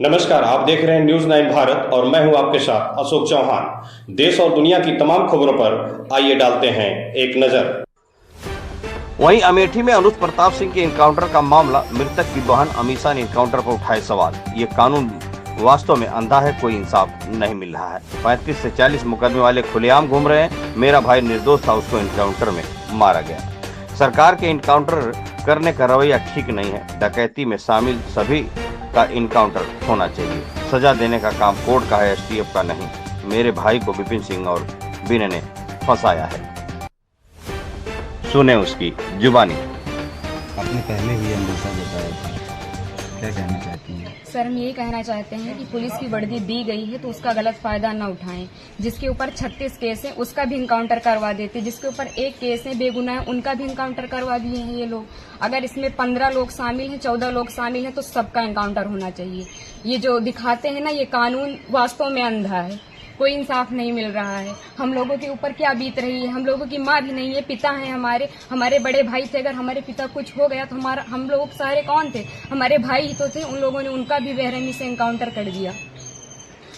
नमस्कार, आप देख रहे हैं न्यूज 9 भारत और मैं हूं आपके साथ अशोक चौहान। देश और दुनिया की तमाम खबरों पर आइए डालते हैं एक नजर। वहीं अमेठी में अनुज प्रताप सिंह के एनकाउंटर का मामला, मृतक की बहन अमीषा ने एनकाउंटर पर उठाए सवाल। ये कानून वास्तव में अंधा है, कोई इंसाफ नहीं मिल रहा है। 35 से 40 मुकदमे वाले खुलेआम घूम रहे हैं। मेरा भाई निर्दोष था, उसको एनकाउंटर में मारा गया। सरकार के एनकाउंटर करने का रवैया ठीक नहीं है। डकैती में शामिल सभी का इनकाउंटर होना चाहिए। सजा देने का काम कोर्ट का है, एसटीएफ का नहीं। मेरे भाई को विपिन सिंह और विनय ने फंसाया है। सुने उसकी जुबानी। आपने पहले भी अंदेशा जताया था, क्या कहना चाहती हैं? सर, हम यही कहना चाहते हैं कि पुलिस की वर्दी दी गई है तो उसका गलत फायदा न उठाएं। जिसके ऊपर 36 केस है उसका भी इनकाउंटर करवा देते। जिसके ऊपर एक केस है बेगुनाह उनका भी इनकाउंटर करवा दिए हैं ये लोग। अगर इसमें 15 लोग शामिल हैं, 14 लोग शामिल हैं तो सबका इनकाउंटर होना चाहिए। ये जो दिखाते हैं ना, ये कानून वास्तव में अंधा है। कोई इंसाफ नहीं मिल रहा है। हम लोगों के ऊपर क्या बीत रही है। हम लोगों की माँ भी नहीं है, पिता हैं हमारे बड़े भाई थे। अगर हमारे पिता कुछ हो गया तो हम लोग सारे कौन थे? हमारे भाई ही तो थे। उन लोगों ने उनका भी बेरहमी से इनकाउंटर कर दिया।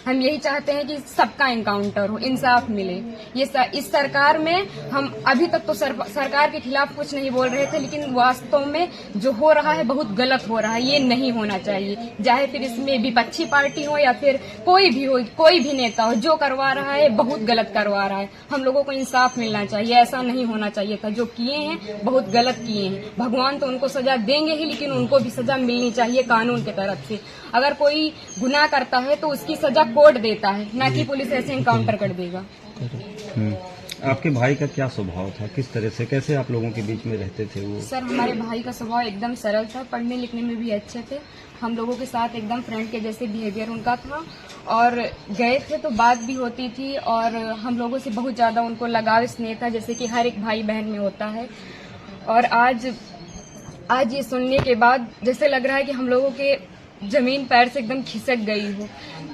हम यही चाहते हैं कि सबका इनकाउंटर हो, इंसाफ मिले। इस सरकार में हम अभी तक तो सरकार के खिलाफ कुछ नहीं बोल रहे थे, लेकिन वास्तव में जो हो रहा है बहुत गलत हो रहा है। ये नहीं होना चाहिए। चाहे फिर इसमें विपक्षी पार्टी हो या फिर कोई भी हो, कोई भी नेता हो, जो करवा रहा है बहुत गलत करवा रहा है। हम लोगों को इंसाफ मिलना चाहिए। ऐसा नहीं होना चाहिए था। जो किए हैं बहुत गलत किए हैं। भगवान तो उनको सजा देंगे ही, लेकिन उनको भी सजा मिलनी चाहिए कानून की तरफ से। अगर कोई गुनाह करता है तो उसकी सजा कोर्ट देता है, ना कि पुलिस ऐसे इनकाउंटर कर देगा। आपके भाई का क्या स्वभाव था? किस तरह से, कैसे आप लोगों के बीच में रहते थे वो? सर, हमारे भाई का स्वभाव एकदम सरल था। पढ़ने लिखने में भी अच्छे थे। हम लोगों के साथ एकदम फ्रेंड के जैसे बिहेवियर उनका था। और गए थे तो बात भी होती थी और हम लोगों से बहुत ज्यादा उनको लगाव स्नेह था, जैसे कि हर एक भाई बहन में होता है। और आज ये सुनने के बाद जैसे लग रहा है कि हम लोगों के जमीन पैर से एकदम खिसक गई हो।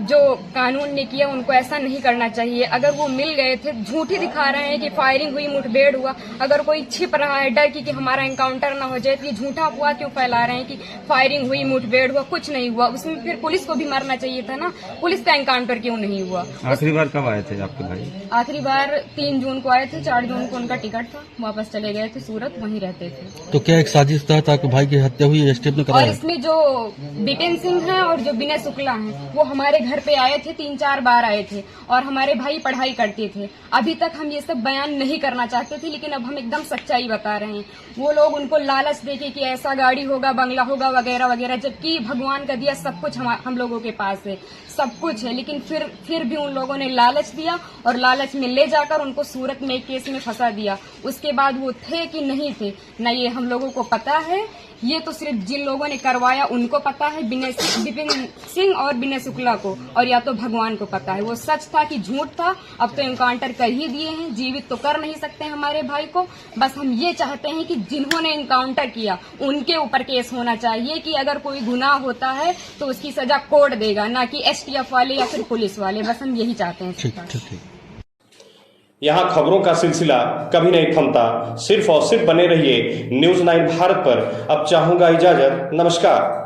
जो कानून ने किया उनको ऐसा नहीं करना चाहिए। अगर वो मिल गए थे, झूठ ही दिखा रहे हैं कि फायरिंग हुई, मुठभेड़ हुआ। अगर कोई छिप रहा है डर की कि हमारा एनकाउंटर ना हो जाए, तो ये झूठा अफवाह क्यों फैला रहे हैं कि फायरिंग हुई, मुठभेड़ हुआ? कुछ नहीं हुआ। उसमें फिर पुलिस को भी मरना चाहिए था ना। पुलिस का एनकाउंटर क्यों नहीं हुआ? आखिरी बार कब आए थे आपके भाई? आखिरी बार 3 जून को आए थे। 4 जून को उनका टिकट था, वापस चले गए थे सूरत, वहीं रहते थे। तो क्या एक साजिश तहत आपके भाई की हत्या हुई है? एसटीएफ ने कराया? और इसमें जो विपिन सिंह है और जो विनय शुक्ला हैं, वो हमारे घर पे आए थे, 3-4 बार आए थे। और हमारे भाई पढ़ाई करते थे। अभी तक हम ये सब बयान नहीं करना चाहते थे, लेकिन अब हम एकदम सच्चाई बता रहे हैं। वो लोग उनको लालच देके कि ऐसा गाड़ी होगा, बंगला होगा, वगैरह वगैरह, जबकि भगवान का दिया सब कुछ हम लोगों के पास है, सब कुछ है। लेकिन फिर भी उन लोगों ने लालच दिया और लालच में ले जाकर उनको सूरत में एक केस में फंसा दिया। उसके बाद वो थे कि नहीं थे न ये हम लोगों को पता है। ये तो सिर्फ जिन लोगों ने करवाया उनको पता है, विपिन सिंह और विनय शुक्ला को, और या तो भगवान को पता है वो सच था कि झूठ था। अब तो इनकाउंटर कर ही दिए हैं, जीवित तो कर नहीं सकते हमारे भाई को। बस हम ये चाहते हैं कि जिन्होंने इनकाउंटर किया उनके ऊपर केस होना चाहिए कि अगर कोई गुनाह होता है तो उसकी सजा कोर्ट देगा, ना कि एसटीएफ वाले या फिर पुलिस वाले। बस हम यही चाहते हैं। यहाँ खबरों का सिलसिला कभी नहीं थमता। सिर्फ और सिर्फ बने रहिए न्यूज 9 भारत पर। अब चाहूंगा इजाजत। नमस्कार।